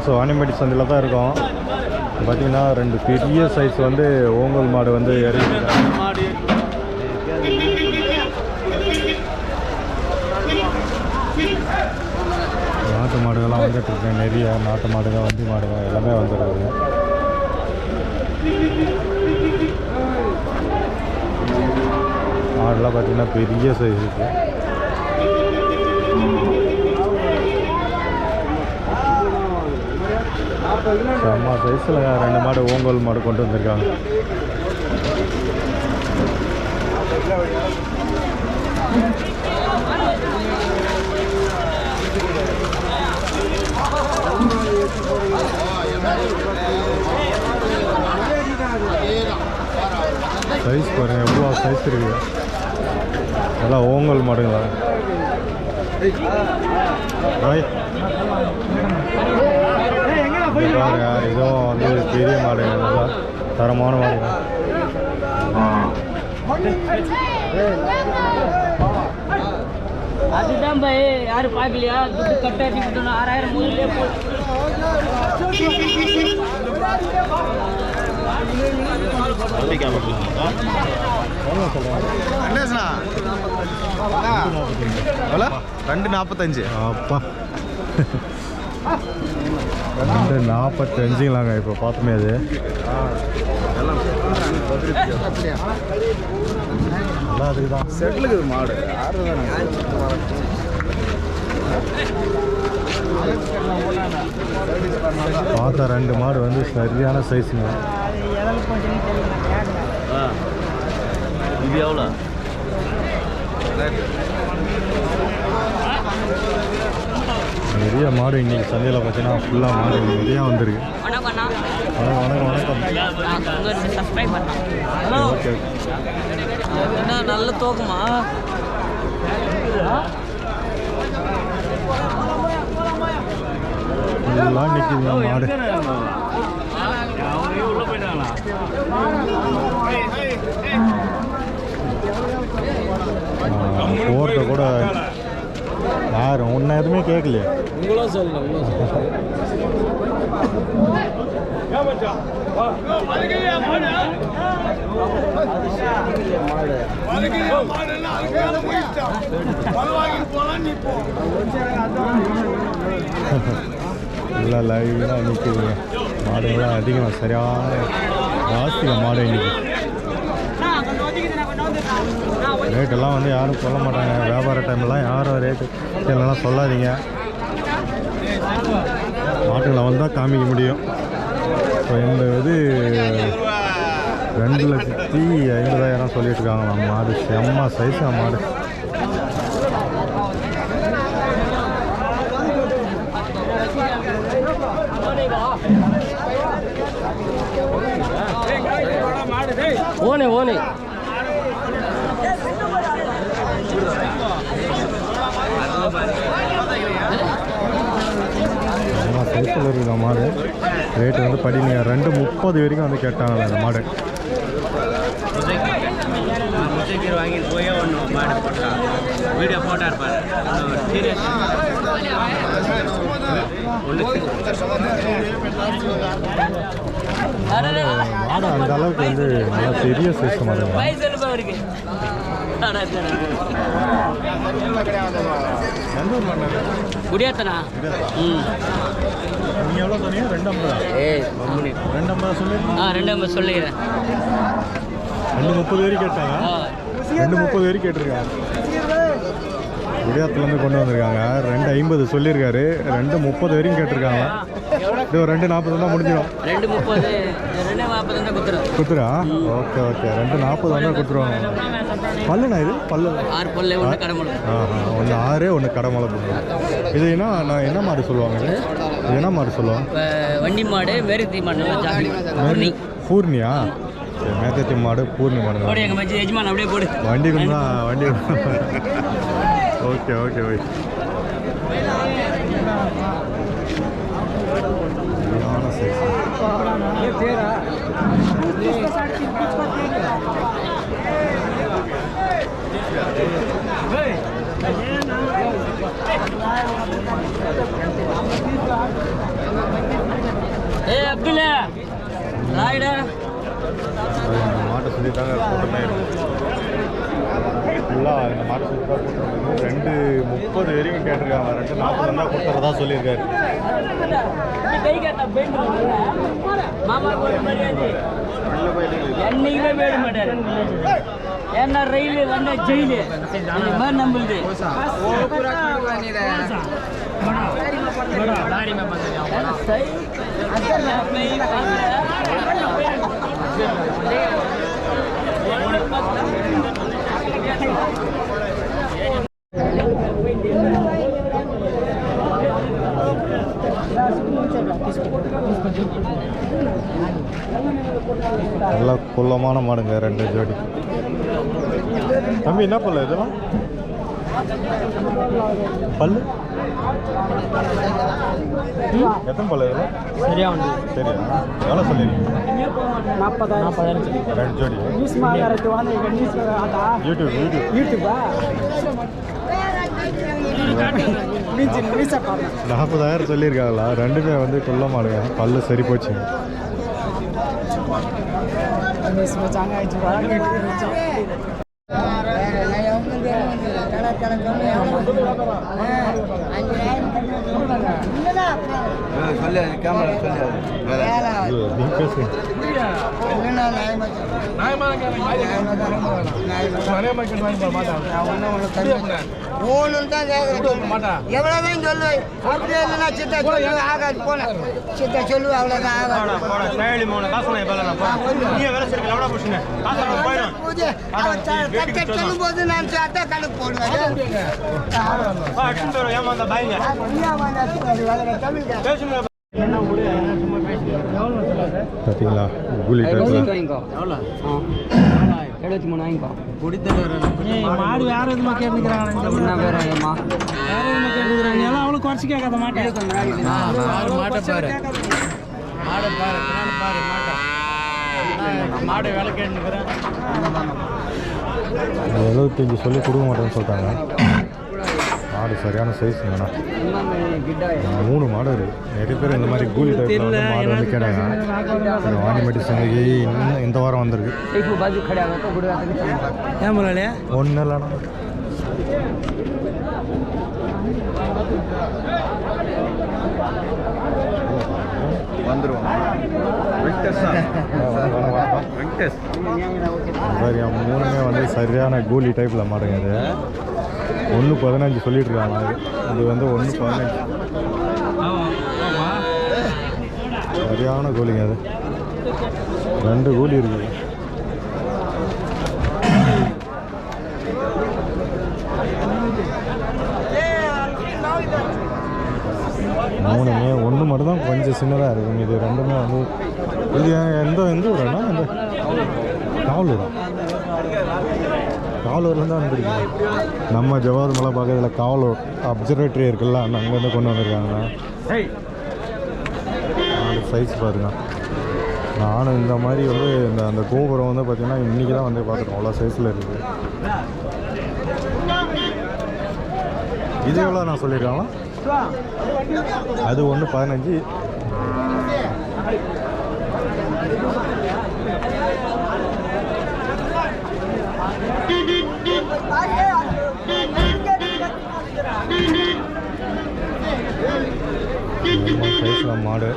So வாணியம்பட்டி சந்தையில் தான் இருக்கோம். பார்த்தீங்கன்னா 2 பெரிய சைஸ் வந்து ஓங்கல் மாடு வந்து இறங்கிருக்காங்க. நாட்டு மாடுகள்லாம் வந்துட்டு இருக்கேன். நிறைய நாட்டு மாடுகள், வண்டி மாடுகள் எல்லாமே வந்துருக்குங்க. மாடுலாம் பார்த்தீங்கன்னா பெரிய சைஸ் இருக்குது. செம்ம சைஸில் 2 மாடு ஓங்கல் மாடு கொண்டு வந்திருக்காங்க. சைஸ் பாருங்க, எவ்வளோ சைஸ் இருக்குது. நல்லா ஓங்கல் மாடுங்களா. பாருங்க, இதுவும் வந்து பெரிய மாடு, நல்லா தரமான மாடுங்க. அதுதான் பை யாரும் பார்க்கலையா? துட்டு கட்டாட்டி விட்டணும் 6000 மூணுலேயே போ. ரெண்டு 45. அப்பா 245ங்களாங்க. இப்போ பார்த்துமே அது நல்லா அதுக்கு தான் செட்டிலுக்கு மாடு பார்த்த 2 மாடு வந்து சரியான சைஸுங்க. இது எவ்வளோ? நிறைய மாடு இன்றைக்கி சந்தையில் பார்த்தீங்கன்னா ஃபுல்லாக மாடு நிறையா வந்துருக்கு. வணக்கம் ஓகே. நல்ல தோக்குமா? ஃபுல்லாக நிற்கிதுங்க மாடு. போர்ட்ட கூட யாரும் உன்னை எதுவுமே கேட்கலையே. உங்களும் சொல்லணும். நல்லா லைனாக நிற்குதுங்க மாடுங்களாம். அதிகமாக சரியான ஜாஸ்திங்க மாடு இன்னைக்கு. ரேட்டெல்லாம் வந்து யாரும் சொல்ல மாட்டாங்க. வியாபார டைம்லாம் யாரும் ரேட்டு இதெல்லாம் சொல்லாதீங்க. மாட்டுகளை வந்தால் காமிக்க முடியும். இப்போ இந்த இது 2,50,000 சொல்லிட்டு இருக்காங்களா. மாடு செம்ம சைஸாக மாடு. ஓனே ஓனே சைஸில் இருக்குது மாடு. ரேட்டு வந்து படிங்க 2,30 வரைக்கும் வந்து கேட்டாங்களே அந்த மாடு. வாங்கிட்டு போய் ஒன்று மாடு போட்டா வீடியோ போட்டா இருப்பாரு. மாடு அந்த அளவுக்கு வந்து நல்லா பெரிய சைஸ் மாடு. குடியாத்தனா? நீங்கள் எவ்வளோ சொன்னீங்க? 2,50. 2,50 சொல்லி 2,50 சொல்லிக்கிறேன். 2,30 வரைக்கும் கேட்டாங்க. 2,30 வரைக்கும் கேட்டிருக்காங்க. குடியாத்துலேருந்து கொண்டு வந்திருக்காங்க. 2,50 சொல்லியிருக்காரு. 2,30 வரைக்கும் கேட்டிருக்காங்க. இது 2,40 தான் முடிஞ்சிடும். 2,30 2,40 கொடுத்துரா? Okay okay. 2,40 வந்தால் கொடுத்துருவாங்க. பல்லுண்ணா இது? பல்லு 6 பல்லு, 1 கடமலை. ஒன்று 6, 1 கடமலை போடுறோம். இது என்ன மாடு சொல்லுவாங்க? இது என்ன மாடு சொல்லுவாங்க? வண்டி மாடு, மேற்கத்தி மாடு. நல்லா ஜாலி. பூர்ணியா? சரி, மேற்கத்தி மாடு பூர்ணி மாடு. போடு எங்கள் மச்சி எஜமான் அப்படியே போடு. வண்டிக்கு தான் வண்டி. Okay okay okay. இந்த மாட்டை சொல்லி தாங்க கூட்டமே இருக்குது ஃபுல்லாக இந்த மாட்டை சொல்லி தான் கூட்டம் இருக்குது 2:30 வரைக்கும் கேட்டிருக்காங்க 2:40 வந்தால் கொடுத்துறதா சொல்லியிருக்காரு என்னைக்குமே போயிட மாட்டாரு ஏன்னா ரயில் வந்தா ஜெயிலு அந்த மாதிரி நம்புது நல்லா குள்ளமான மாடுங்க 2 ஜோடி தம்பி என்ன பல்ல இதெல்லாம் பல்லு எத்தனை பல்ல இதெல்லாம் சரியா உண்டு சரியா எவ்வளோ சொல்லியிருக்கீங்க 40,000 2 ஜோடி யூடியூப் 40,000 சொல்லியிருக்காங்களா 2மே வந்து குள்ள மாடுங்க பல்லு சரி போச்சுங்க சொல்லு கேமரா சொல்லு நீ பேசுங்க எவ்வளவுதான் சொல்லு அப்படியே இல்லைன்னா சித்தா சொல்லு ஆகாது போன சித்தா சொல்லு அவ்வளவுதான் ஆகாது சொல்லும் போது நான் சாத்தா கணக்கு போடுவேன் பார்த்தீங்களா கூலி டைப்ல 73 வாங்கிக்கோ மாடு வேற எதுமா கேட்டுக்கிறாங்க என்ன பேர் ஐயம்மா வேற எதுமா கேட்டுக்கிறாங்க எல்லாம் அவ்வளோ குறைச்சி கேட்காத மாட்டேன் மாட்டை பாரு மாடை பாரு பாரு மாடை வேலை கேட்டுக்கிறேன் 75 சொல்லி கொடுக்க மாட்டேன்னு சொல்லிட்டாங்க மாடு சரியான சைஸுங்கண்ணா 3 மாடு இருக்குது நிறைய பேர் இந்த மாதிரி கூலி டைப்பில் வந்து மாடு வந்து கேட்டாங்க சரி வாணிமேட்டு சந்தைக்கு இன்னும் இந்த வாரம் வந்திருக்கு ஒன்றும் இல்லைண்ணா சரி 3மே வந்து சரியான கூலி டைப்பில் மாடுங்க இது 1:15 சொல்லிட்டு இருக்காங்க இது வந்து 1:15 சரியான கூலிங்க அது 2 கூலி இருக்குது மூணுமே 1 மட்டும் தான் கொஞ்சம் சின்னதாக இருக்குங்க இது 2மே வந்து இது எந்த ஊரா இந்த காவலூர்லேருந்து வந்துருக்கீங்க நம்ம ஜவாஹர் மலை பக்கத்தில் காவலூர் அப்சர்வேட்டரி இருக்குல்ல அங்கேருந்து கொண்டு வந்திருக்காங்க சைஸ் பாருங்க நானும் இந்த மாதிரி வந்து அந்த கோபுரம் வந்து பார்த்திங்கன்னா இன்றைக்கி தான் வந்து பார்த்துருக்கோம் அவ்வளோ சைஸில் இருக்குது இது எவ்வளோ நான் சொல்லியிருக்காங்களா அது 1:15 சைஸில் மாடு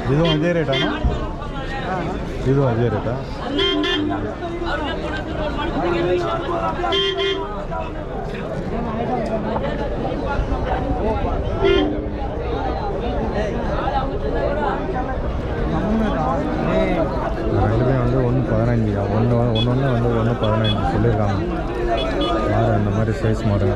இதுவும் அதே ரேட்டாண்ணா இதுவும் அதே ரேட்டா ரெண்டுமே வந்து 1:15 ஒன்று வந்து 1:15 சொல்லியிருக்காங்க மாடு அந்த மாதிரி சைஸ் மாடுங்க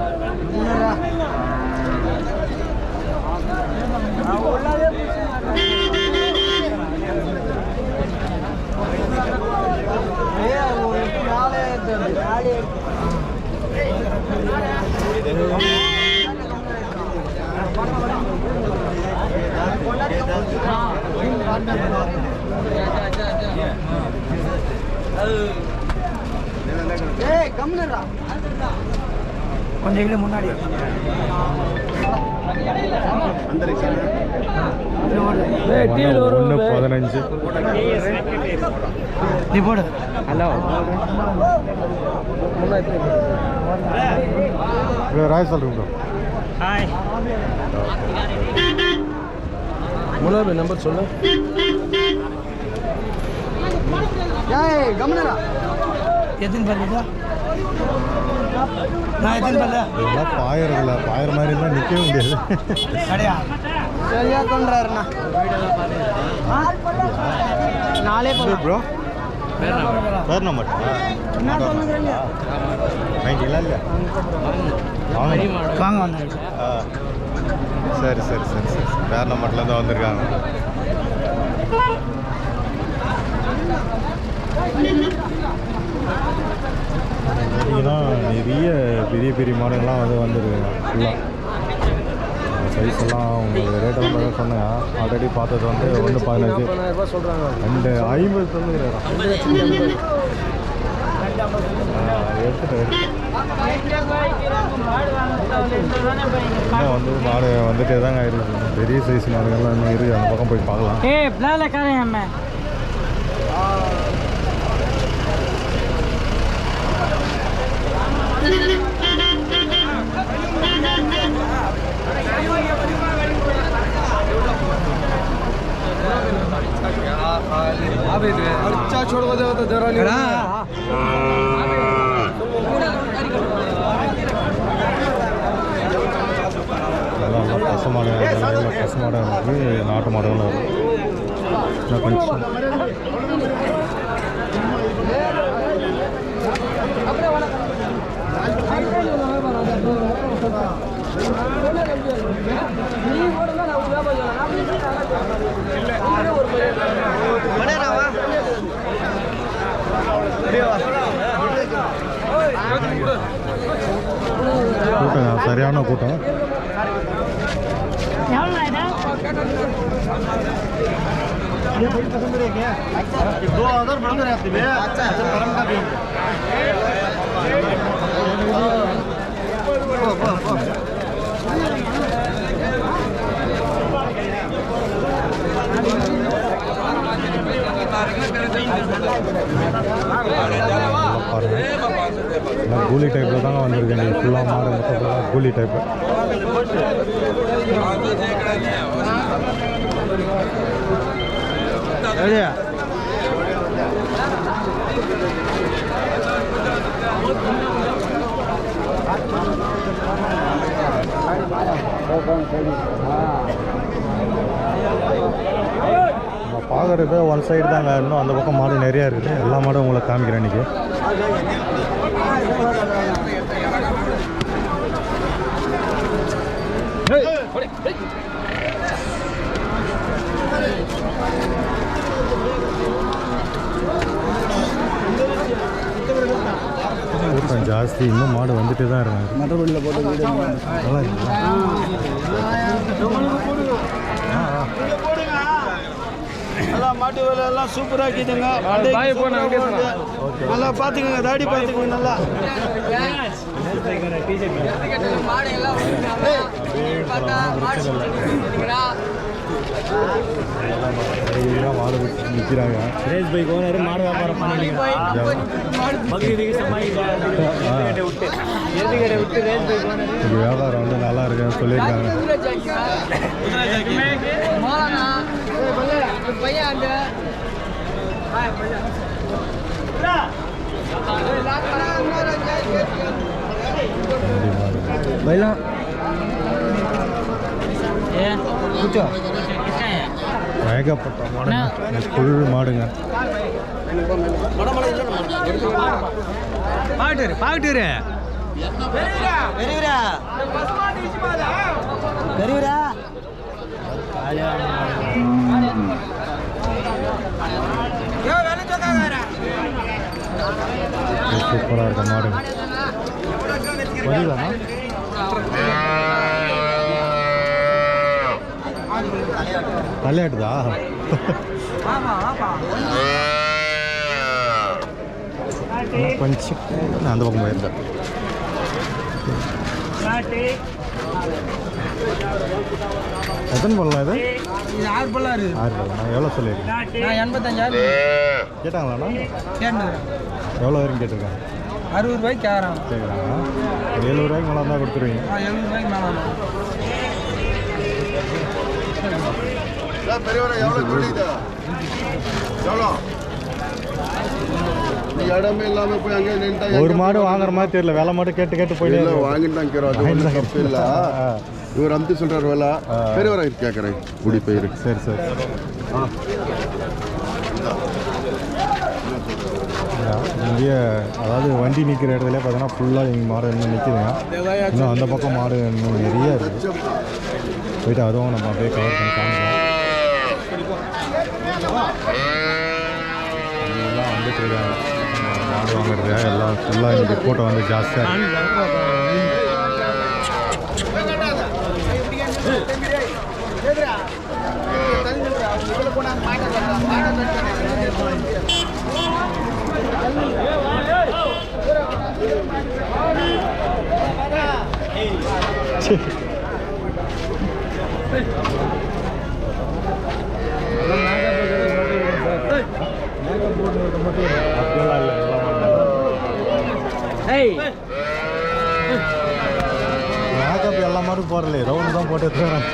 ஏய் கம்முனுடா கொஞ்சம் கிலோ முன்னாடி ஒன்று 15 நீ போடு ஹலோ ராய் சொல்லுங்க ஹாய் மூணாவது நம்பர் சொல்லு. ஏய் கம்முனுடா எத்தனை பல்லுடா நான் எத்தனை பல்லு இதெல்லாம் பாயறதில்ல பாயிற மாதிரி இருந்தால் நிற்கவே முடியாது அடையா சரியா கொண்டாருண்ணா நாளே ப்ரோ பேர் நம்பர் வாங்கிக்கலாம் இல்லையா வாங்க வந்தாங்க சரி சரி சரி சரி வேறு நம்பர்லேருந்து வந்திருக்காங்க. பார்த்தீங்கன்னா நிறைய பெரிய பெரிய மாடுகள்லாம் வந்துருக்குங்க ஃபுல்லாக. சைஸ் எல்லாம் உங்களுக்கு ரேட்டெல்லாம் பார்க்க சொன்னேன். ஆல்ரெடி பார்த்தது வந்து 1.15 சொல்கிறாங்க. 2.50 சொல்லுங்கிறாரா எடுத்துட்டு வந்து மாடு வந்துட்டே தாங்க இருக்குது. பெரிய சைஸ் மாடுகள்லாம் இன்னும் இருக்குது. அந்த பக்கம் போய் பார்க்கலாம். ஏய் பிளால காரேன் அம்மா अच्छा छोड़ दो तो जरा नहीं எல்லாம் பசு மாடு பசு மாடு இருக்குது. நாட்டு மாடுகளும் இருக்குது. கொஞ்சம் கூட்டம் சரியான கூட்டம். எவ்வளோ இது 2000 बंद रहती है। अच्छा गरम का भी கூலி டைப்பில் தாங்க வந்திருக்கேன். நீங்கள் ஃபுல்லாக மாடு மொத்தம் கூலி டைப்பு. பார்க்குறது ஒன் சைடு தாங்க. இன்னும் அந்த பக்கம் மாடு நிறையா இருக்குது. எல்லா மாடும் உங்களை காமிக்கிறேன் இன்றைக்கி. கூட்டம் ஜாஸ்தி. இன்னும் மாடு வந்துட்டு தான் இருக்காங்க. மற்றபடியில் போட்டு நல்லா இருக்குங்களா? எல்லாம் மாட்டு வேலை எல்லாம் சூப்பராக இருக்குதுங்க. நல்லா பார்த்துக்கோங்க. தாடி பார்த்துக்கோங்க நல்லா. மாடு நிற்கிறாங்க. சுரேஷ் பைக் ஓனர் மாடு வியாபாரம் இது வியாபாரம் வந்து நல்லா இருக்குன்னு சொல்லியிருக்காங்க. ஏகப்பட்ட மாடுங்க. ஃபுல் மாடுங்க. பாக்கட்டு சூப்பராக இருக்க மாடுங்க. புரியுதாண்ணா? தலையாட்டுதா? கொஞ்சம் நான் அந்த பக்கம் போயிருந்தேன். எத்தனை போடலாம் இது? இது 6 பல்லா இருக்குது. 6 போடலாம். எவ்வளோ சொல்லியிருக்கேன்? நான் 85,000 கேட்டாங்களாண்ணா? கேட்டுக்கிறேன். எவ்வளோ வரைக்கும் கேட்டிருக்காங்க? 60 ரூபாய்க்கு கேட்குறாங்க. கேட்குறாங்க. 70 ரூபாய்க்கு மேலே தான் கொடுத்துருவீங்க. 70 ரூபாய்க்கு மேலே இடமே இல்லாம போய் அங்கே நின்ட்டா ஒரு மாடு வாங்குற மாதிரி தெரியல, வேலை மட்டும் கேட்டு கேட்டு போயிட்டு இல்ல வாங்கிட்டு தான் இருக்கிறோம். அது ஒண்ணும் தப்பு இல்ல. இவர் அமுத்தி சொல்றாரு வேலை பெரியவரை கேட்கறேன் குடி போயிரு. சரி சரி. இங்கேயே அதாவது வண்டி நிற்கிற இடத்துல பார்த்தீங்கன்னா ஃபுல்லாக எங்கள் மாடு இன்னும் நிற்குதுங்க. இன்னும் அந்த பக்கம் மாடு இன்னும் நிறைய இருக்குது. போயிட்டு அதுவும் நம்ம அப்படியே கவர் பண்ணி காமிப்போம். எல்லாம் வந்துட்டு இருக்காங்க மாடு வாங்குறது எல்லாம் ஃபுல்லாக இன்றைக்கி கூட்டம் வந்து ஜாஸ்தியாக இருக்குது. மேக்கப் எல்லா மாடும் போடல, ரவுண்டு தான் போட்டு எடுத்துக்கிறாங்க.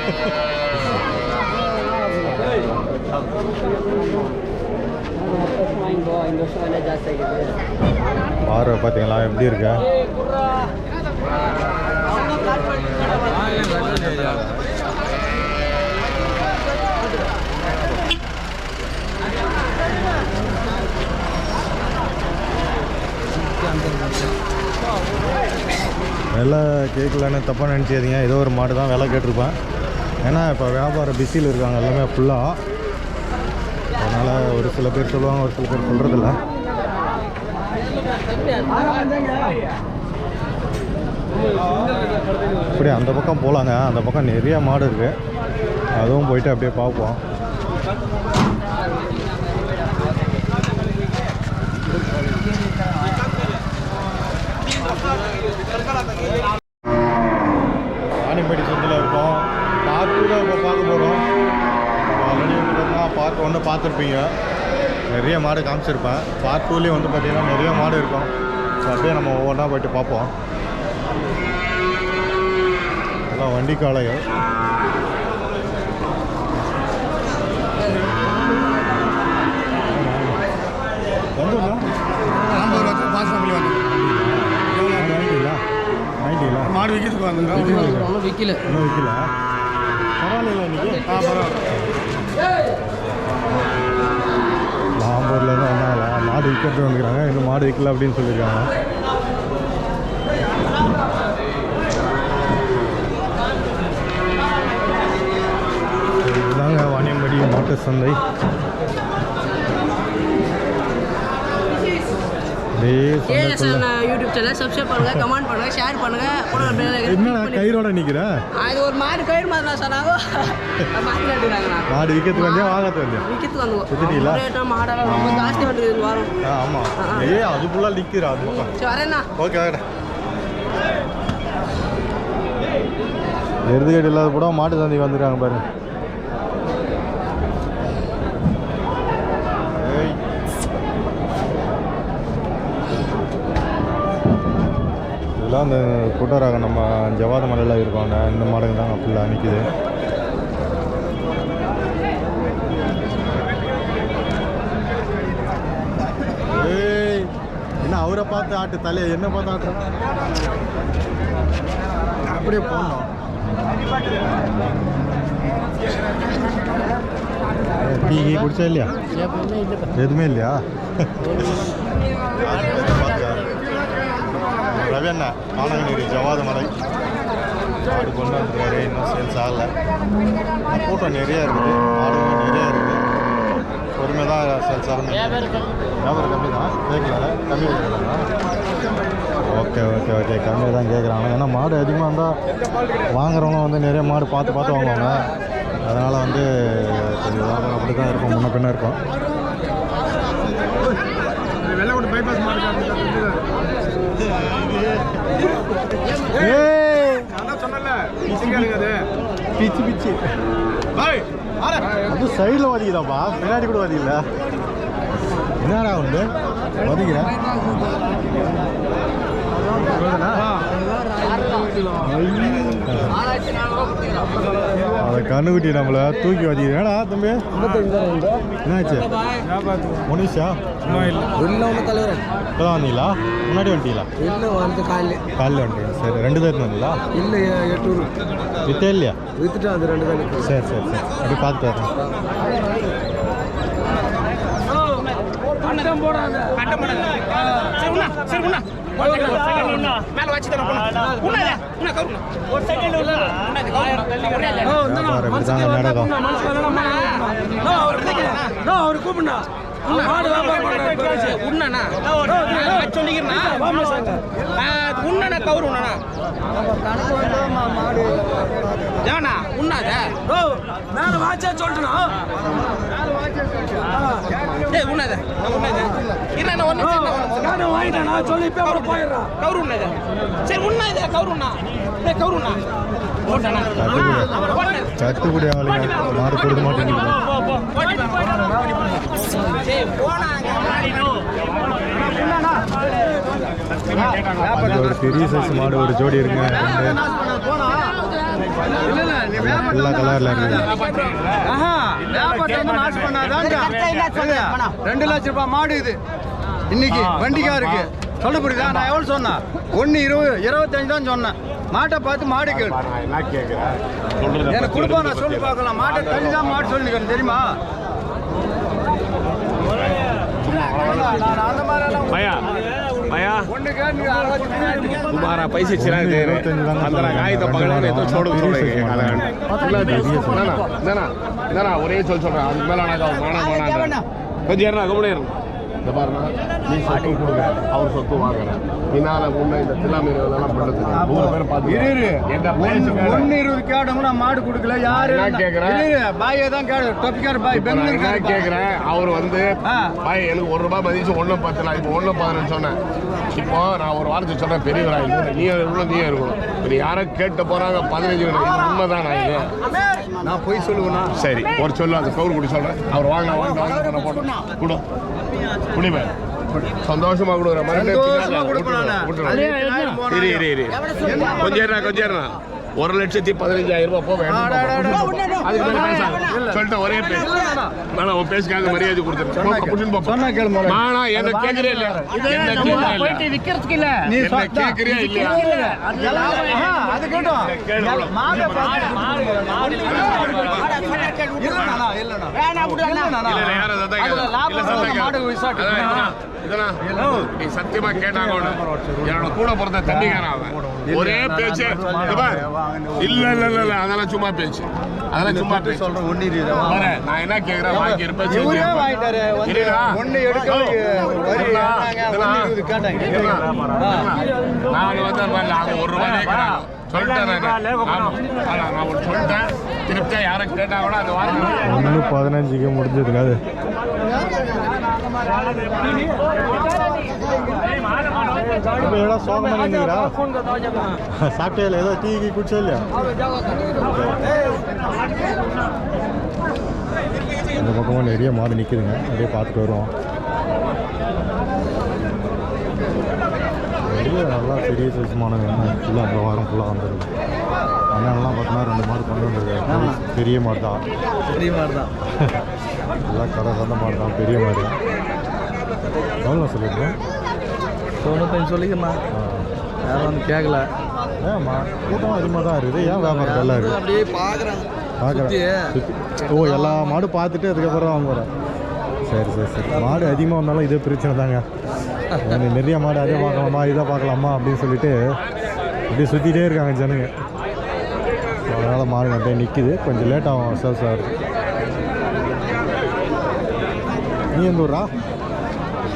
பார்வை பார்த்தீங்களா எப்படி இருக்கு? விலை கேட்கலன்னு தப்பாக நினச்சிக்காதீங்க. ஏதோ ஒரு மாடு தான் விலை கேட்டிருப்பேன். ஏன்னா இப்போ வியாபாரம் பிஸியில் இருக்காங்க எல்லாமே ஃபுல்லாக. அதனால் ஒரு சில பேர் சொல்லுவாங்க, ஒரு சில பேர் சொல்கிறதில்ல. இப்படி அந்த பக்கம் போகலாங்க. அந்த பக்கம் நிறைய மாடு இருக்குது. அதுவும் போயிட்டு அப்படியே பார்ப்போம். வாணியம்பேட்டை சந்தில் இருக்கோம். பார்க்கு தான் இப்போ பார்க்க போகிறோம். ஆல்ரெடி வந்து பார்த்தீங்கன்னா பார்க் 1 பார்த்துருப்பீங்க. நிறைய மாடு காமிச்சிருப்பேன். பார்க் 2லேயும் வந்து பார்த்திங்கன்னா நிறைய மாடு இருக்கும். ஸோ அப்படியே நம்ம ஒவ்வொன்றா போய்ட்டு பார்ப்போம். எல்லாம் வண்டி காளைகள். மாடு விற்கிறதுக்கு வந்து ஒன்றும் விற்கல. இன்னும் விற்கல. பரவாயில்ல இன்னைக்கு. பரவாயில்ல. லாம்பூர்லேருந்து வந்தாங்களா மாடு விற்கிறது வந்துக்கிறாங்க. இன்னும் மாடு விற்கல அப்படின்னு சொல்லியிருக்காங்க. இதுதாங்க வாணியம்பேட்டை மாட்டு சந்தை. யூடியூப் சேனல் சப்ஸ்கிரைப் பண்ணுங்க, கமெண்ட் பண்ணுங்க, ஷேர் பண்ணுங்க. என்னடா கயிறோட நிற்கிற? அது ஒரு மாடு கயிறு மாதிரி தான் சொன்னாங்க. மாடு விற்கிறதுக்கு வந்தியா வாங்கிறது வந்தியா? விற்கிறதுக்கு வந்துவோம். வித்துட்டீங்களா? மாடெல்லாம் ரொம்ப ஜாஸ்தி வந்துருக்கு வாரம். ஆமாம். அது ஃபுல்லாக நிற்கிறா அது பக்கம். சரி வரேண்ணா. ஓகே வாடா. எருதுகேடு இல்லாத கூட மாட்டு சந்தைக்கு வந்துருக்காங்க பாருங்க. இதெல்லாம் அந்த கூட்டராக நம்ம ஜவாத மலையில் இருக்கோங்க. இந்த மாடுங்க தாங்க ஃபுல்லாக நிற்கிது. என்ன அவரை பார்த்து ஆட்டு தலையை என்ன பார்த்து ஆட்டுறோம்? அப்படியே போடணும். டீ குடிச்சா இல்லையா? எதுவுமே இல்லையா? ரவி அண்ணா ஆனங்கநேரி ஜவாத மலை மாடு கொண்டு வந்துருக்காரு. இன்னும் சேல்ஸ் ஆகலை. கூட்டம் நிறையா இருக்குது. மாடுகள் நிறையா இருக்குது. பொறுமையாக தான் சேல்ஸ் ஆகணும். வியாபாரம் கம்மி தான். கேட்கல கம்மி கேட்கலாம். ஓகே ஓகே ஓகே கம்மியாக தான் கேட்குறாங்க. ஏன்னா மாடு அதிகமாக இருந்தால் வாங்குறவங்க வந்து நிறைய மாடு பார்த்து பார்த்து வாங்குவாங்க. அதனால் வந்து கொஞ்சம் வியாபாரம் அப்படி தான் இருக்கும், முன்ன பின்ன இருக்கும். பிச்சு பிச்சு அது சைடில் வதிக்குதாப்பா, பின்னாடி கூட வதிக்கல. என்னடா உண்டு வதிக்கிறேன். அதை கண்ணுக்குட்டி நம்மளை தூக்கி வதிக்கிறேன். ஏடா தம்பி என்னாச்சு? முனிஷா இப்போதான் வந்தீங்களா? முன்னாடி வந்துட்டீங்களா? காலையில் வந்துட்டீங்க. சரி, 2 பேர் வந்தீங்களா? வித்தே இல்லையா? சரி சரி சரி, அப்படி பார்த்துட்டு வரேன். கட்டுப்படி ஆளுங்க மாடு கொடுக்க மாட்டேங்குது. ஒரு பெரிய சைஸ் மாடு ஒரு ஜோடி இருக்குங்க. எல்லா கலர்ல இருக்குது. 2 லட்சம் ரூபாய் மாடு இது. இன்னைக்கு வண்டிக்கா இருக்கு. சொல்ல புரியுதா? நான் எவ்வளவு சொன்னேன்? 1.25 தான் சொன்னேன். மாட்டை பார்த்து மாடு கேளு. எனக்கு கொடுப்பா, நான் சொல்லி பார்க்கலாம். மாட்டை தண்ணி தான் மாடு சொல்லிக்கிறேன் தெரியுமா? तुम्हारा पैसे चिरा दे रहे 15 गाय तो पकड़े तो छोड़ ஒரே சொல்றேன். அதுக்கு மேல கொஞ்சம் கம்முனே இருக்கும். இந்த பாருங்க, நீ சொத்து கொடுங்க, அவர் சொத்து வாங்குறேன். பின்னால முன்ன இந்த தில்லாமீர் எல்லாம் பண்றதுக்கு 3 பேர் பார்த்து 1.20 கேட்டோம். நான் மாடு கொடுக்கல. யாரு கேக்குறேன்? பாயே தான் கேடு. டொப்பிக்கார் பாய் பெங்களூர் கேக்குறேன். அவர் வந்து பாய் எனக்கு 1 ரூபாய் மதிச்சு 1.10 நான் இப்போ 1.15 சொன்னேன். இப்போ நான் ஒரு வார்த்தை சொல்றேன், பெரியவரா நீ இருக்கணும், நீ இருக்கணும். இப்படி யாரோ கேட்டு போறாங்க 15 உண்மைதான். நான் போய் சொல்லுவேண்ணா. சரி, ஒரு சொல்லு, அந்த கவுர் குடி சொல்றேன். அவர் வாங்க போட்டு கொடு குடிமே சந்தோஷமா கொடுக்குற மாதிரி. கொஞ்சம் 1,15,000 ரூபாய் போக சொல்லிட்டு ஒரே பேச உன் பேசுக்காக மரியாதை கொடுத்துருக்கேன். என்ன கேட்கறே இல்ல, விக்கிறதுக்கு இல்ல, நீ கேட்கறியா இல்லையா? அது கேட்டோம். நீ சத்தியமா கேட்டாங்க என்னோட கூட பிறந்த தண்ணிக்காரன் ஒரே பேச்சு. இல்ல இல்ல இல்ல இல்ல, அதெல்லாம் சும்மா பேச்சு. அதெல்லாம் சும்மா பேச்சு சொல்றேன். நான் என்ன கேக்குறேன், வாங்கி இருப்பேன். நான் வந்து 1 ரூபாய் கேட்கறாங்க சொல்லிட்டேன். நான் சொல்லிட்டேன், திருப்தியா யாரும் கேட்டா கூட அது வாங்க. 1.15 முடிஞ்சதுங்க. அது ஏடா சோகம் பண்ணிக்கிறா? சாப்பிட்டே இல்லை, ஏதோ டீ குடிச்சா இல்லையா? இந்த பக்கமாக நிறைய மாடு நிற்குதுங்க, அப்படியே பார்த்துட்டு வருவோம். நிறைய நல்லா பெரிய சைஸ் மாடுங்க ஃபுல்லாக அந்த வாரம் ஃபுல்லாக வந்துடுது. அண்ணன்லாம் பார்த்தோன்னா 2 மாடு கொண்டு வந்துருக்காங்க. பெரிய மாடு தான், எல்லாம் கடை சொந்த மாடு தான், பெரிய மாடு தான். எவ்வளோ சொல்லியிருக்கேன்? 95 சொல்லிக்கம்மா. யாரும் வந்து கேட்கல. ஏம்மா கூட்டம் அதிகமாக தான் இருக்குது. ஏன் வியாபாரம் நல்லா இருக்குது? அப்படியே பார்க்குறேன். ஓ, எல்லா மாடும் பார்த்துட்டு அதுக்கப்புறம் வாங்க போகிறேன். சரி சரி சரி. மாடு அதிகமாக வந்தாலும் இதே பிரச்சனை தாங்க. நிறைய மாடு அதே பார்க்கலாமா இதை பார்க்கலாமா அப்படின்னு சொல்லிட்டு அப்படியே சுற்றிட்டே இருக்காங்க ஜனங்க. அதனால் மாடு அப்படியே நிற்கிது. கொஞ்சம் லேட் ஆகும் சேல்ஸ் ஆகுது. நீ எந்த ஊரா?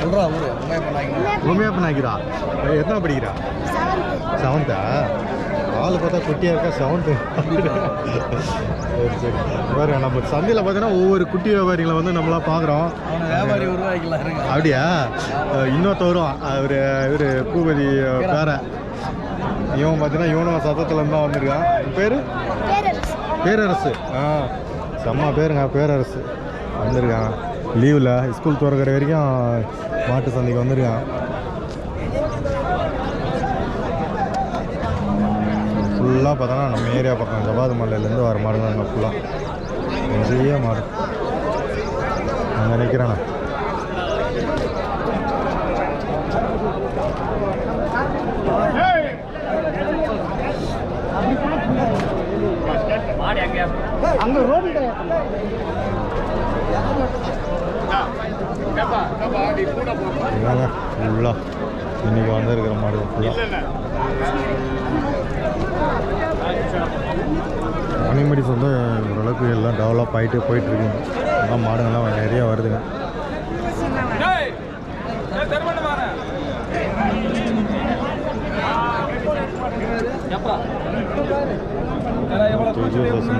சொல்கிறா உண்மையாக பண்ணாக்கிறா? எத்தனை படிக்கிறா? 7th. ஆள் பார்த்தா குட்டியாக இருக்கா சவுண்டு. சரி சரி பாரு, நம்ம சந்தையில் பார்த்தீங்கன்னா ஒவ்வொரு குட்டி வியாபாரிகளை வந்து நம்மளாம் பார்க்குறோம். வியாபாரி உருவாக்கலாம் இருக்கு. அப்படியா? இன்னொருத்தவரும் இவர் பூபதி பேர இவன் பார்த்தீங்கன்னா இவனும் சத்தத்துலேருந்து தான் வந்திருக்கான். பேர் பேரரசு. செம்ம பேருங்க, பேரரசு வந்திருக்கான். லீவில் ஸ்கூல் திறக்கிற வரைக்கும் மாட்டு சந்தைக்கு வந்திருக்கான். ஃபுல்லாக பார்த்தோன்னா நம்ம ஏரியா பக்கம் ஜவாது மலையிலேருந்து வர மாடு தாங்க. ஃபுல்லாக நிறைய மாடு நான் நினைக்கிறேண்ணா. அங்கே ரோடு இதாங்க ஃபுல்லாக இன்றைக்கி வந்திருக்கிற மாடு ஃபுல்லாக. வாணியம்பாடி வந்து ஓரளவுக்கு எல்லாம் டெவலப் ஆகிட்டு போயிட்டுருக்குங்க. எல்லாம் மாடுங்கள்லாம் நிறையா வருதுங்க.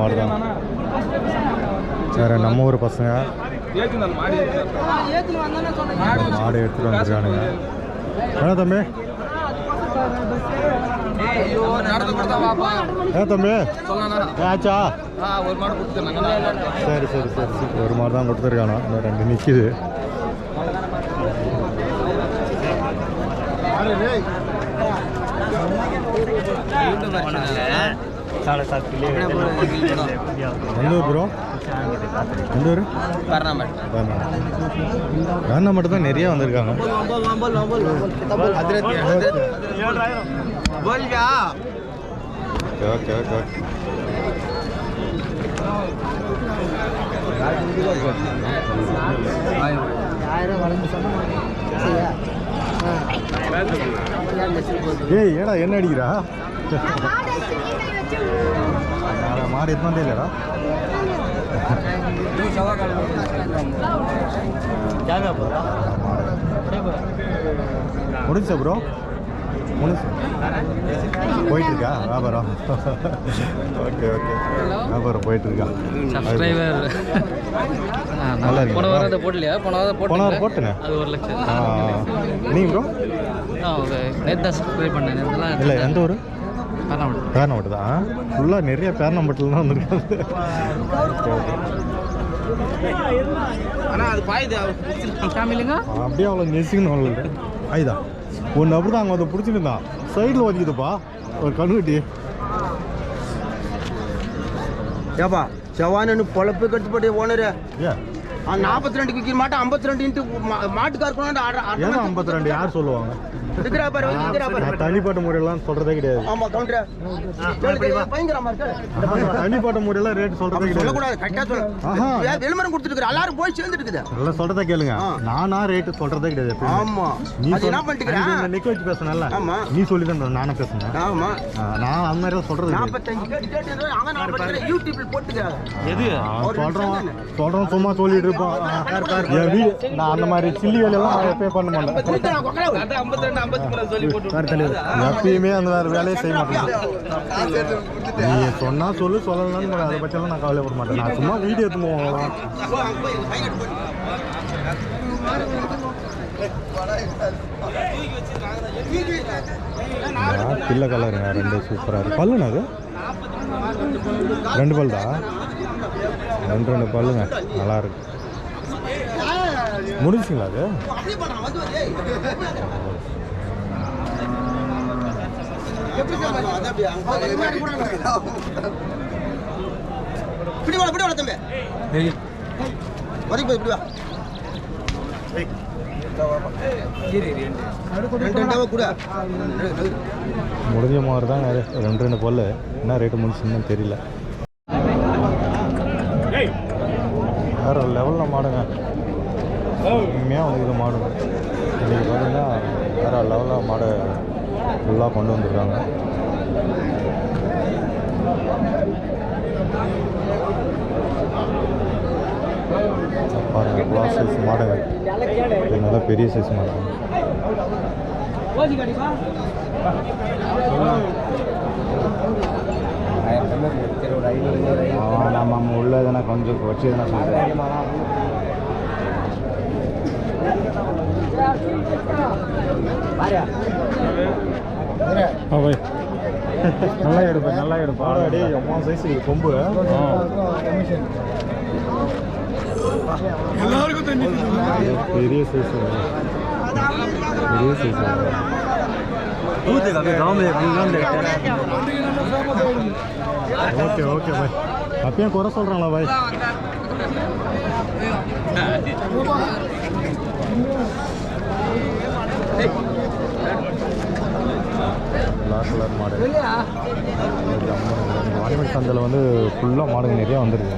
மாடு தான் வேறு நம்ம ஊர் பசங்க மாடு எடுத்துகிட்டு வந்துருக்கானுங்க. ஏன்னா தம்பி தம்பி ஆச்சா? சரி சரி சரி சரி, ஒரு மாடு தான் கொடுத்துருக்கானா, இன்னும் 2 நிற்கிது. எந்த ஊர் ப்ரோ? எந்த ஊர்? வேணா மட்டும் தான் நிறைய வந்திருக்காங்க. Okay okay okay. ஏய் ஏடா என்ன அடிக்கிறா? மாடு எத்தனை இல்லைடா? முடிஞ்சா ப்ரோ? முடிஞ்சு போயிட்டுருக்கா வியாபாரம்? ஓகே ஓகே, வியாபாரம் போயிட்டுருக்கா. நல்லா இருக்கு. போன வாரம் போட்டுங்க. நீங்கள் ப்ரோ இல்லை எந்த ஊர்? பேரணம்பட்டு தான். ஃபுல்லாக நிறைய பேரணம்பட்டில் தான் வந்துருக்காங்க. அப்படியே அவ்வளோ நெசிக்கணும் அவ்வளோ ஆயுதா ஒன்று அப்படி தான் அங்கே வந்து பிடிச்சிருந்தான். சைடில் ஒதுக்கிதுப்பா ஒரு கண்ணுக்குட்டி. ஏப்பா செவ்வானு பொழப்பு கட்டுப்பட்டு ஓனரு ஏன் 42 விற்க மாட்டேன் 52 மாட்டுக்காரக்கணும். 52 யார் சொல்லுவாங்க? தனிப்பட்ட முறையெல்லாம் சொல்றதே கிடையாது. தனிப்பட்ட முறையெல்லாம் ரேட் சொல்றதே கிடையாது. எல்லாரும் போய் சேர்ந்துட்டு நல்லா சொல்றதே கேளுங்க. நானா ரேட்டு சொல்றதே கிடையாது. ஆமா நீ என்ன பண்ணிட்டு நிக்க வச்சு பேசணும்ல, நீ சொல்லி தான் நானே பேசுனேன். நான் அந்த மாதிரி சொல்றது சொல்றோம் சும்மா சொல்லிட்டு இருப்போம். நான் அந்த மாதிரி சில்லி வேலையெல்லாம் எப்பயும் பண்ண மாட்டேன். எப்பயுமே அந்த வேறு வேலையை செய்ய மாட்டேன். நீ சொன்னா சொல்லு, சொல்லலாம்னு அதை பற்றியெல்லாம் நான் கவலைப்பட மாட்டேன். நான் சும்மா வீடியோ எடுத்து போவோம். பிள்ளை கலருங்க 2 சூப்பராக இருக்கு. பல்லுண்ணா அது 2 பல் தான். 2 பல்லுங்க நல்லா இருக்கு. முடிஞ்சுங்களா அது? முடிஞ்ச மாதிரி தான் 2 பல்லு. என்ன ரேட்டு முடிச்சுன்னு தெரியல. வேறு லெவலில் மாடுங்க, உண்மையாக வந்து இது மாடுங்க. இன்றைக்கி பார்த்தீங்கன்னா வேறு லெவலில் மாடை ஃபுல்லாக கொண்டு வந்துருக்காங்க. பாருங்கள் எவ்வளோ சைஸ் மாடுங்க. இது நல்லா பெரிய சைஸ் மாடுங்க. நம்ம உள்ள எதனா கொஞ்சம் வச்சு எதனா சொல்கிறேன். பாய் நல்லா எடுப்பேன், நல்லா எடுப்பேன். அடே அம்மா சைஸ் இது கொம்பு. பெரிய சைஸ், பெரிய சைஸ். Okay okay bye. அப்பயும் குறை சொல்கிறாங்களா பாய்? பிளாக் கலர் மாடு வாணிமேட் சந்தையில் வந்து ஃபுல்லாக மாடுங்க நிறையா வந்துருக்கு.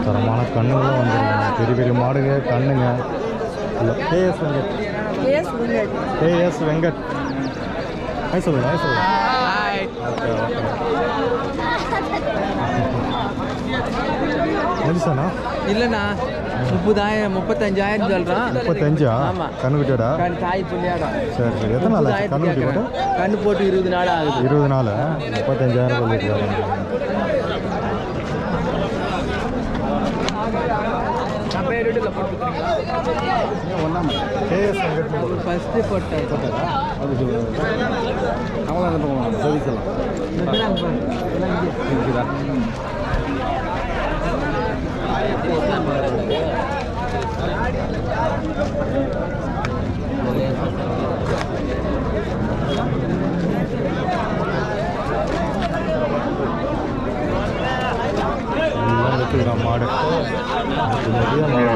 தரமான கண்ணுங்களும் வந்துருக்குங்க. பெரிய பெரிய மாடுங்க கண்ணுங்க. K S Venkat. K S Venkat. Hi சொல்லுங்க, ஹாய் சொல்லுங்க. Okay okay. மதிசானா இல்லைண்ணா 30,000 35,000 சொல்கிறான். 35? ஆமாம். கண்ணுக்குட்டியோட தாய் புள்ளியாடா. சரி சரி. எத்தனை நாள் ஆச்சு கண்ணுக்குட்டி போட்டு? கண்ணு போட்டு 20 நாள் ஆகுது. 20 நாள். 35,000 சொல்லியிருக்காரு. கேஎஸ் வெங்கட் ஃபஸ்ட்டு போட்டேன். அவ்வளோ சதிக்கலாம். எல்லாம் வச்சுக்கிறான் மாடு. நிறைய மாடு.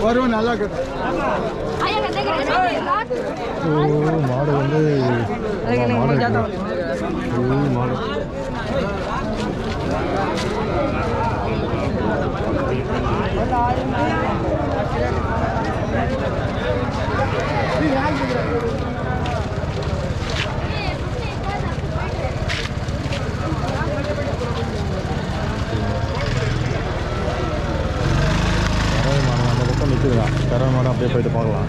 வருவோம் நல்லா கேட்டு மாடு வந்து மாடு மாடு நிற்குதுதான். கரவை மாடு அப்படியே போயிட்டு பார்க்கலாம்.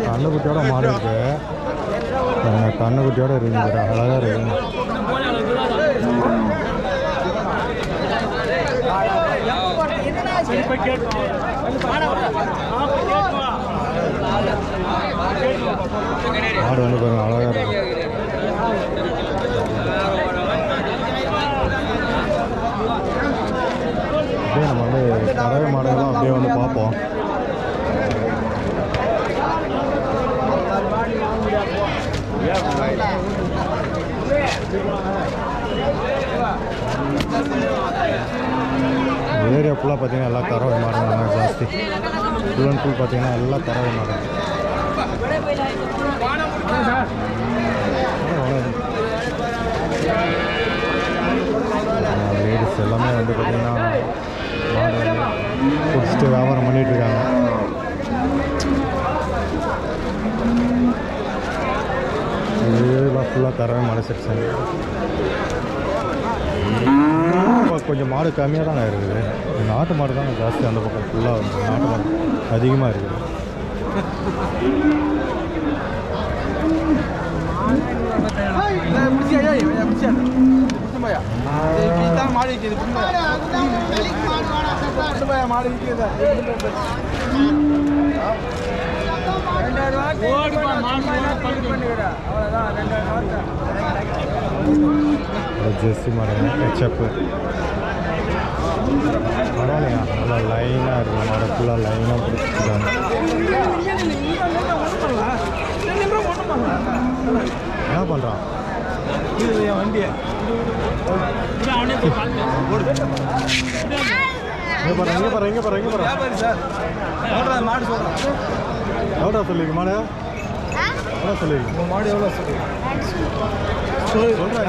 கண்ணுக்குட்டியோட மாடு இருக்கு. கண்ணுக்குட்டியோட இருக்குங்க, அழகாக இருக்குங்க. மாடு வந்து பாருங்க அழகாக இருக்கு. அப்படியே நம்ம வந்து கறவை மாடுகள்லாம் அப்படியே வந்து பார்ப்போம். ஏரியா ஃபுல்லாக பார்த்தீங்கன்னா எல்லாம் கறவை மாடுங்க ஜாஸ்தி. ஃபுல் அண்ட் ஃபுல் பார்த்தீங்கன்னா எல்லாம் கறவை மாடு. லேடிஸ் எல்லாமே வந்து பார்த்தீங்கன்னா மாடு குடிச்சிட்டு வியாபாரம் பண்ணிகிட்ருக்காங்க. இதெல்லாம் ஃபுல்லாக கறவை மாடு செக்ஷன். கொஞ்சம் மாடு கம்மியாக தாங்க இருக்குது. நாட்டு மாடு தாங்க ஜாஸ்தி. அந்த பக்கம் ஃபுல்லாக வந்து நாட்டு மாடு அதிகமாக இருக்குது. போயா இதுதான் மாடு விற்கிது போயா மாடு விற்கிது ஜெர்சி மாடுங்க ஹெச்எப்பு பரவாயில்லையா நல்லா லைனாக இருக்கும் மாடு ஃபுல்லாக லைனாக பிடிச்சிருக்காங்க என்ன பண்ணுறான் வண்டியை இங்கே பாரு வியாபாரி சார் மாடு சொல்கிறேன் எவ்வளோ சொல்லிருக்கு மாடு எவ்வளோ சொல்லிருக்கு உங்கள் மாடு எவ்வளோ சொல்கிறேன்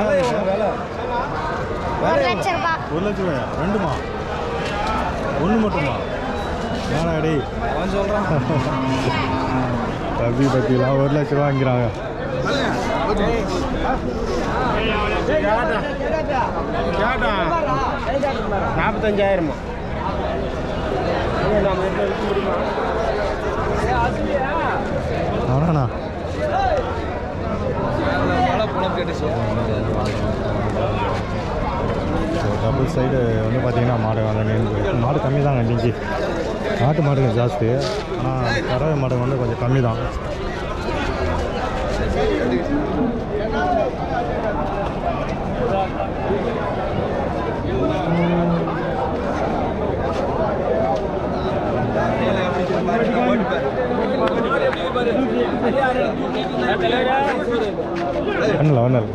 வேலை 1 லட்சம் ரூபாயா ரெண்டுமா ஒன்று மட்டுமா ஏன்னா டேய் அவன் சொல்கிறான் தம்பி பற்றிலாம் 1 லட்ச ரூபா வாங்கிறாங்க கேட்டா 45,000 ஆனாண்ணா டபுள் சைடு வந்து பார்த்தீங்கன்னா மாடு வந்து மாடு கம்மி தாங்க இன்றைக்கி நாட்டு மாடுங்க ஜாஸ்தி ஆனால் கறவை மாடு வந்து கொஞ்சம் கம்மி தான் ஒன்றும்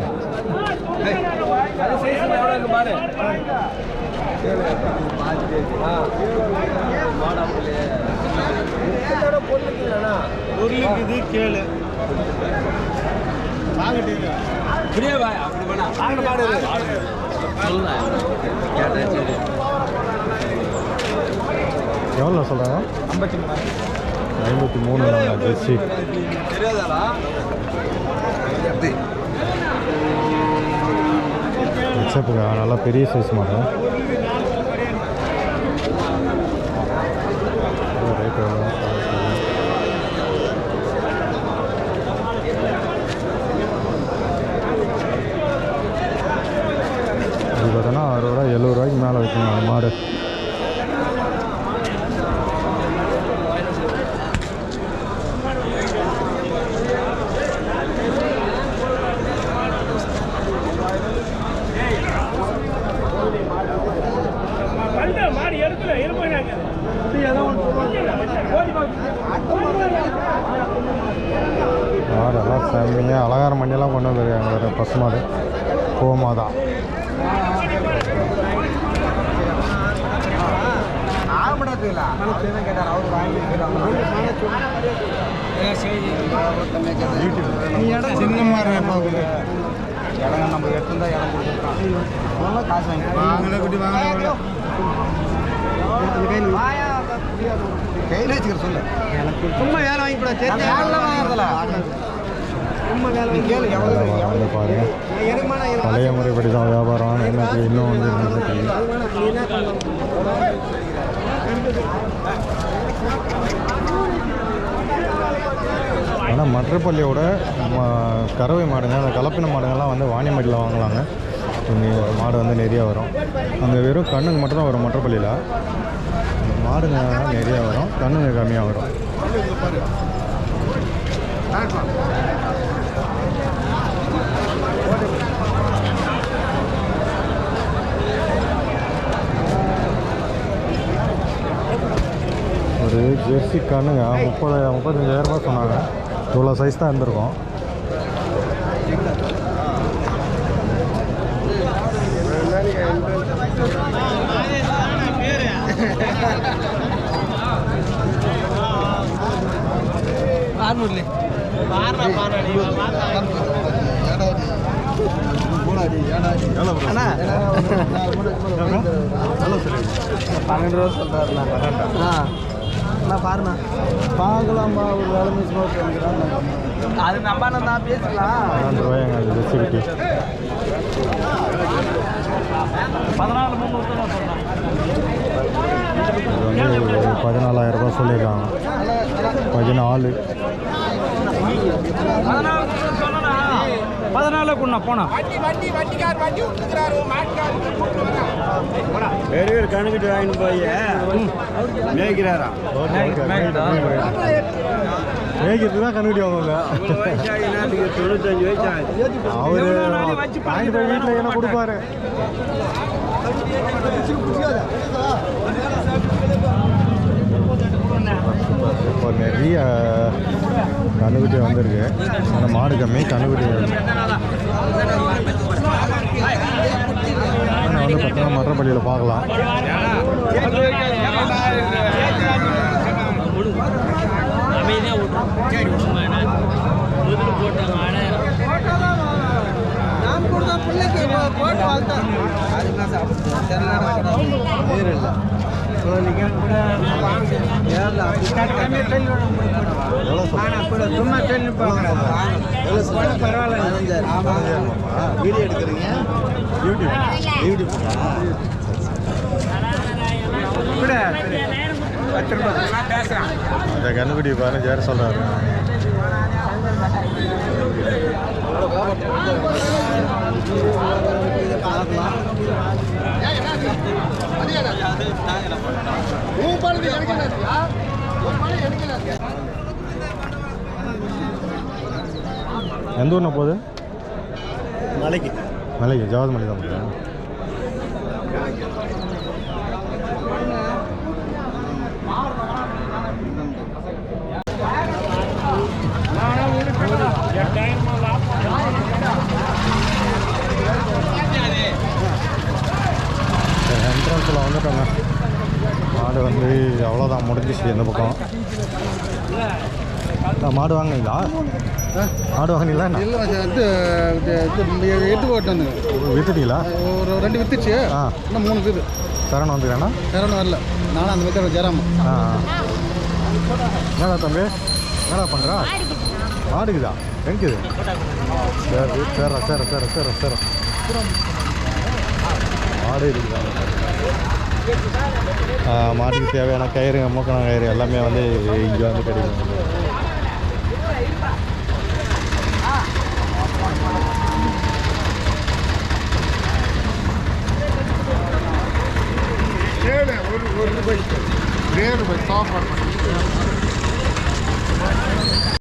கேளு எவ்வளோ சொல்கிறாங்க 53 ஜெர்சி ஹெச்எப்புங்க நல்லா பெரிய சைஸ் மாடு ரேட்டு இது பார்த்தோன்னா 60 ரூபா 70 ரூபாய்க்கு மேலே வைக்கணும் அந்த மாடு மாடெல்லாம் செம்மையாக அலங்கார மண்டியெல்லாம் கொண்டு வந்துருக்காங்க வேறு பசு மாடு கோமாதான் சின்ன மாதிரி இடங்க நம்ம எடுத்துருந்தா இடம் கொடுத்துருக்கான் காசு வாங்கி குட்டி வாங்க கையில் வச்சுக்கிற சொல்லு சும்மா வேலை வாங்கி கூட சும்மா வேலை கேளு வந்து பாருங்க பழைய முறைப்படி தான் வியாபாரம் எனக்கு இன்னும் வந்து ஆனால் மற்றப்பள்ளியோட கறவை மாடுங்க அந்த கலப்பின மாடுங்கள்லாம் வந்து வாணியம்பட்டியில் வாங்கலாங்க இங்கே மாடு வந்து நிறையா வரும் அங்கே வெறும் கண்ணுங்க மட்டும்தான் வரும் மற்றப்பள்ளியில் மாடுங்க நிறையா வரும் கண்ணுங்க கம்மியாக வரும் ஒரு ஜெர்சி கண்ணுங்க 35,000 ரூபாய் சொன்னாங்க இவ்வளோ சைஸ் தான் இருந்திருக்கும் ₹12 சொல்கிறாருண்ணா பாருண்ணா பார்க்கலாம்பா ஒரு வேலை மிஸ் அது நம்ம நான் பேசலாம் ₹12 அது ஜெர்சி 14,000 ரூபாய் சொல்லியிருக்காங்க 14 14 கொண்டா போனா கணக்கிட்டு வாங்கிட்டு போய் மேய்க்கிறாரா மேய்க்கிறது தான் கண்டுபிடி வாங்குவாங்க. வயசாகி 95 வயசு ஆகுது. அவரு வாங்கிட்டு போய் வீட்டில் என்ன கொடுப்பாரு. இப்போ நிறைய கண்ணுக்குட்டி வந்திருக்கு. ஆனால் மாடு கம்மி, கண்ணுக்குட்டி நான் வந்து பார்த்தீங்கன்னா மற்றப்பள்ளியில் பார்க்கலாம். அமைதியாக வீடியோ எடுக்கிறீங்க யூடியூப் அந்த கண்ணுக்குட்டி பாருங்க சேர சொல்கிறாரு. எந்த ஊர்னா போகுது? மலைக்கு மலைக்கு ஜவாது மலை தான் போகுது. என்ட்ரன்ஸில் வந்துட்டோங்க. மாடு வந்து அவ்வளோதான், முடிஞ்சிச்சு இந்த பக்கம். மாடு வாங்கினீங்களா? மாடு வாங்கினீங்களா? இல்லை வந்து எட்டு ஓட்டு வித்துட்டீங்களா? ஒரு 2 வித்துச்சு. இன்னும் 3 இருக்குது. சரண் வந்துக்கிறேண்ணா? சரணம் வரல, நானும் அந்த பக்கம் ஜெராமா. என்னடா தம்பி, என்னடா பண்ணுறா? மாடுக்குதா? எனக்குது. சரி சரி சரி சரி சரி சரி மாடு இருக்குதா? மாட்டுக்கு தேவையான கயிறு, மூக்கணம் கயிறு எல்லாமே வந்து இங்கே வந்து கிடைக்கும். ₹1 சாப்பாடு